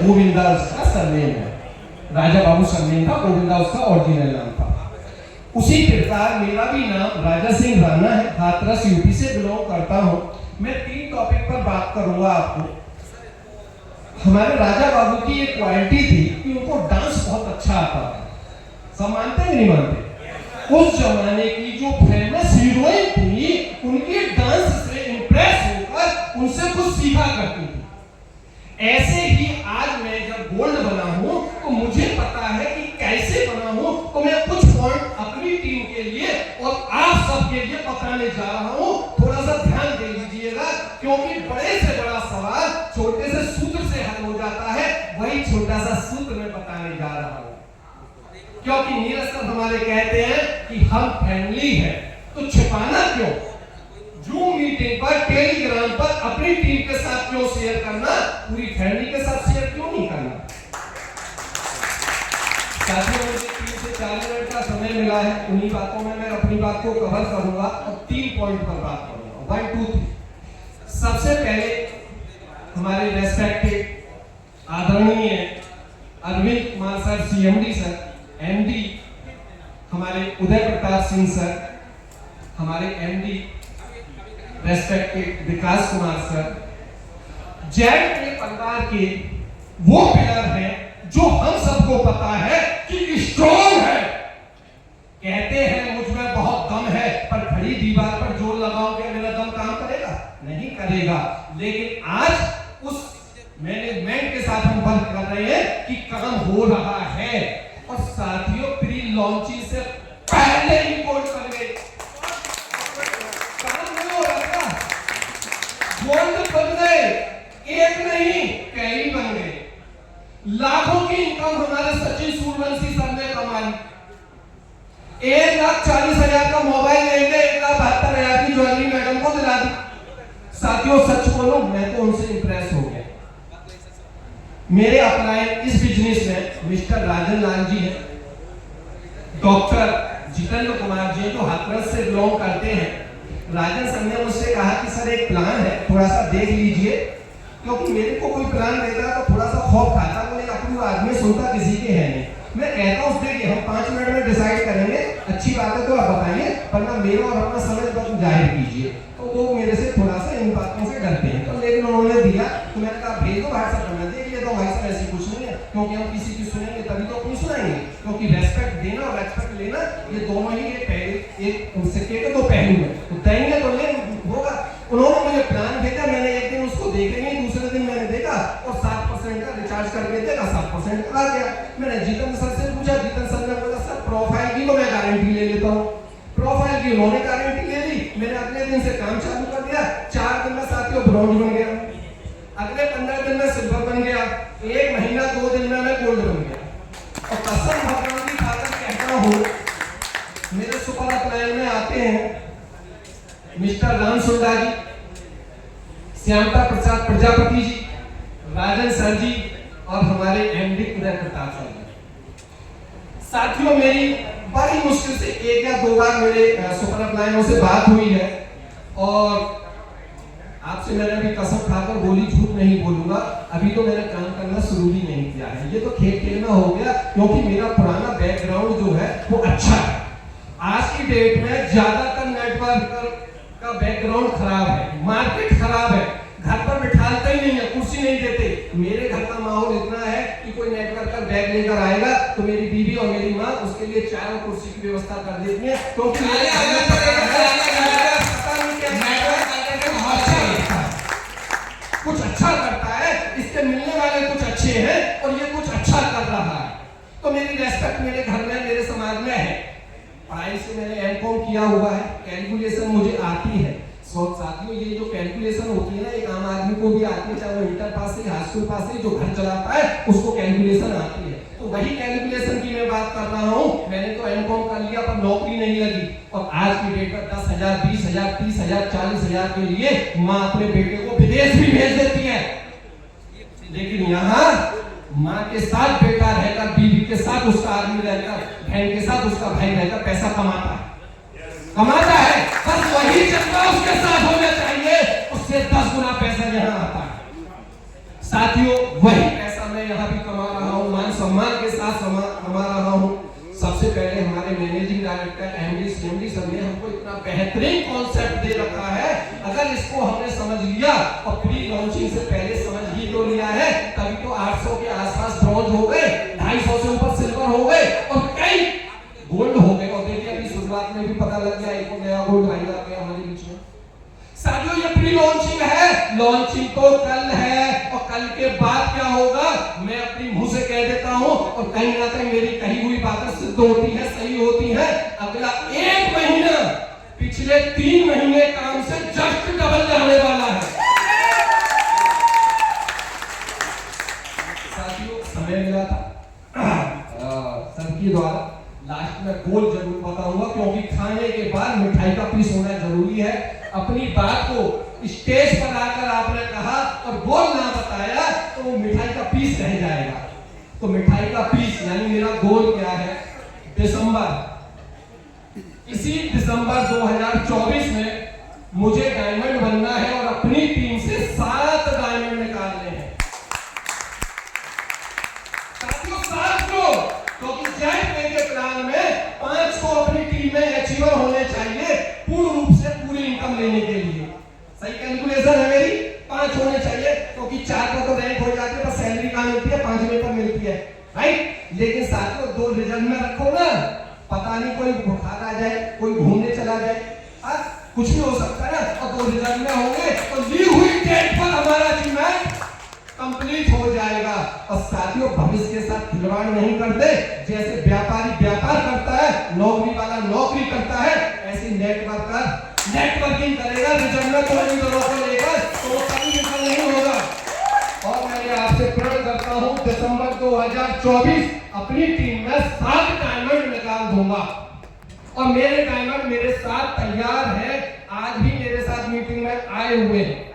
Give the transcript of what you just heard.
गोविंदा उसका सरनेम है, राजा बाबू सरनेम था, गोविंदा उसका ओरिजिनल नाम था। उसी प्रकार मेरा भी नाम राजा सिंह राणा है, हाथरस यूपी से बिलोंग करता हूँ। मैं 3 टॉपिक पर बात करूंगा आपको। हमारे राजा बाबू की एक क्वालिटी थी कि उनको डांस बहुत अच्छा आता था। सब मानते हैं नहीं मानते? उस जमाने की जो फेमस हीरोइन थी, उनके डांस से इंप्रेस होकर उनसे कुछ सीखा करती थी। ऐसे ही आज मैं जब गोल्ड बना हूं तो मुझे पता है कि कैसे बना हूं, तो मैं कुछ पॉइंट अपनी टीम के लिए और आप सबके लिए बताने जा रहा हूं। थोड़ा सा ध्यान दे लीजिएगा, क्योंकि बड़े से बड़ा सवाल छोटे से सूत्र से हल हो जाता है। वही छोटा सा सूत्र मैं बताने जा रहा हूं, क्योंकि नीरज सर हमारे कहते हैं कि हम फैमिली है, तो छिपाना क्यों? जूम मीटिंग पर, टेलीग्राम पर अपनी टीम के साथ क्यों शेयर करना, पूरी फैमिली के साथ शेयर क्यों नहीं करना? साथियों, मुझे 3 से 4 मिनट का समय मिला है। उन्हीं बातों में मैं अपनी बात को कवर करूंगा और 3 पॉइंट पर बात करूंगा। 1 2 3। सबसे पहले हमारे रेस्पेक्टेड आदरणीय Arvind Kumar sir, CMD sir, MD हमारे उदय प्रताप सिंह सर, हमारे MD respected Vikas Kumar sir, Jain के परिवार के वो पिलर हैं जो हम सबको पता है कि स्ट्रॉन्ग है। कहते हैं मुझ में बहुत दम है, पर खड़ी दीवार पर जोर लगाओगे मेरा दम काम करेगा? नहीं करेगा। लेकिन आज उस मैनेजमेंट के साथ हम वर्क कर रहे हैं कि काम हो रहा है। और साथियों, प्री लॉन्चिंग से पहले ही गोल्ड बन गए। काम नहीं हो रहा था, गोल्ड बन गए। एक नहीं, कई बन गए। लाखों की इनकम हमारे सचिन सूर्यवंशी सर ने कमाई। 1,40,000 का मोबाइल लेंगे, 1,72,000 की ज्वेलरी मैडम को दिला दी। साथियों, सच बोलो, मैं तो उनसे इंप्रेस हो गया। मेरे अपलाइन इस बिजनेस में मिस्टर राजन लाल जी हैं, डॉक्टर जितेंद्र कुमार जी जो हाथरस से बिलोंग करते हैं। राजन सर ने मुझसे कहा कि सर एक प्लान है, थोड़ा सा देख लीजिए, क्योंकि मेरे को कोई प्लान देता तो थोड़ा सा खौफ खाता, बोले अपनी आदमी सुनता किसी के है नहीं। मैं कहता हूँ देखिए, हम 5 मिनट में डिसाइड करेंगे, अच्छी बात है तो आप बताइए, वरना मेरा और अपना समय बस जाहिर कीजिए। तो वो मेरे से थोड़ा सा इन बातों से डरते हैं, तो लेकिन उन्होंने दिया तो मैंने कहा भेज दो व्हाट्सएप पर। मैं देख लिया तो भाई साहब ऐसी कुछ नहीं है, क्योंकि हम किसी की सुनेंगे तभी तो अपनी सुनाएंगे, क्योंकि रेस्पेक्ट देना और रेस्पेक्ट लेना ये दोनों ही एक सिक्के के 2 पहलू है। तो देंगे तो ले होगा। उन्होंने मुझे प्लान भेजा, मैंने एक दिन उसको देखे नहीं, दूसरे दिन मैंने देखा और 7% का रिचार्ज करके देखा, 7% आ गया। मैंने जीतन सर से पूछा, जीतन सर ने बोला सर प्रोफाइल की तो मैं गारंटी ले लेता हूँ। प्रोफाइल की उन्होंने गारंटी ले ली, मैंने अगले दिन से काम चालू कर दिया। 4 दिन में साथियों ब्रॉन्ज बन गया, अगले 15 दिन में सिल्वर बन गया, 1 महीना 2 दिन में मैं गोल्ड बन गया। और कसम भगवान की खाकर कहता हूँ, मेरे सुपर अपलाइन में आते हैं मिस्टर राम सुंडा जी, श्यामता प्रसाद प्रजापति जी, राजन सर जी और हमारे एमडी उदय प्रताप सर जी। साथियों, मेरी बड़ी मुश्किल से 1 या 2 बार मेरे सुपर अपलाइनों से बात हुई है, और आपसे मैंने अभी कसम खाकर बोली, झूठ नहीं बोलूंगा, अभी तो मैंने काम करना शुरू भी नहीं किया है। ये तो खेल खेल में हो गया, क्योंकि मेरा पुराना बैकग्राउंड जो है वो अच्छा है। आज की डेट में ज्यादातर नेटवर्क का बैकग्राउंड खराब है, मार्केट खराब है, घर पर बिठाते ही नहीं है, कुर्सी नहीं देते। मेरे घर का माहौल इतना है कि कोई नेटवर्क का बैग लेकर आएगा तो मेरी बीवी और मेरी माँ उसके लिए चाय और कुर्सी की व्यवस्था कर देती है, क्योंकि कुछ अच्छा करता है, इसके मिलने वाले कुछ अच्छे हैं और ये कुछ अच्छा कर रहा है, तो मेरी रेस्पेक्ट मेरे घर में, मेरे समाज में है। पढ़ाई से मैंने एमकॉम किया हुआ है, कैलकुलेशन मुझे आती है। साथियों, ये जो कैलकुलेशन होती है ना, एक आम आदमी को भी आती है, चाहे वो इंटर पास से, हाई स्कूल पास से, जो घर चलाता है उसको कैलकुलेशन आती है। तो वही कैलकुलेशन की मैं बात कर रहा हूँ। मैंने तो एमकॉम कर लिया पर नौकरी नहीं लगी, और आज की डेट में 10,000, 20,000, 30,000, 40,000 के लिए माँ अपने बेटे को विदेश भी भेज देती है। लेकिन यहाँ माँ के साथ बेटा रहकर, बीवी के साथ उसका आदमी रहकर, बहन के साथ उसका भाई रहकर पैसा कमाता है, बस वही जज्बा उसके साथ होना चाहिए, उससे 10 गुना पैसा यहाँ आता है। साथियों, वही पैसा मैं यहाँ भी कमा रहा हूँ, मान सम्मान के साथ कमा रहा हूँ। सबसे पहले हमारे मैनेजिंग डायरेक्टर एमडी सर ने हमको इतना बेहतरीन कॉन्सेप्ट दे रखा है, अगर इसको हमने समझ लिया और प्री लॉन्चिंग से पहले समझ ही तो लिया है, तभी तो 800 के आसपास ब्रॉन्ज हो गए, 250 से ऊपर सिल्वर हो गए और कई गोल्ड हो गए। और देखिए अभी शुरुआत में भी पता लग गया एक नया गोल्ड आई आ गया हमारे बीच में। साथियों ये प्री लॉन्चिंग है, लॉन्चिंग तो कल है और कल के बाद क्या होगा मैं अपनी मुंह से कह देता हूं और कहीं ना कहीं मेरी कही हुई बातें सिद्ध होती है, सही होती है। अगला 1 महीना पिछले 3 महीने काम से जस्ट डबल जाने वाला है। साथियों समय मिला था सबके द्वारा लास्ट में गोल जरूर बताऊंगा, क्योंकि खाने के बाद मिठाई का पीस होना जरूरी है। अपनी बात को स्टेज पर आकर आपने कहा और गोल ना बताया तो वो मिठाई का पीस रह जाएगा। तो मिठाई का पीस यानी मेरा गोल क्या है, इसी दिसंबर 2024 में मुझे डायमंड बनना है और अपनी टीम से 7 डायमंड निकालने हैं। साथियों 7 को, क्योंकि जेट के प्लान में 5 को अपनी टीम में अचीवर होने चाहिए पूर्ण रूप से पूरी इनकम लेने के लिए। सही कैलकुलेशन है मेरी, 5 होने चाहिए, क्योंकि 4 को तो रैंक हो जाती है, बस सैलरी कहां मिलती है, 5वें पर मिलती है, राइट। लेकिन साथियों 2 रिजल्ट में रखो ना, पता नहीं कोई बुखार आ जाए, कोई घूमने चला जाए, कुछ भी हो सकता है ना। और 2 रिजल्ट में होंगे तो ली हुई डेट पर हमारा अचीवमेंट कंप्लीट हो जाएगा। और साथियों भविष्य के साथ खिलवाड़ नहीं करते, जैसे व्यापारी व्यापार करता है, नौकरी वाला नौकरी करता है, ऐसी नेटवर्किंग करेगा, रिजल्ट में कोई लोगों को लेकर तो वो कभी विफल नहीं होगा। और मैं आपसे प्रण करता हूं दिसंबर 2024 अपनी टीम में 7 डायमंड निकाल दूंगा और मेरे डायमंड मेरे साथ तैयार है, आज भी मेरे साथ मीटिंग में आए हुए हैं।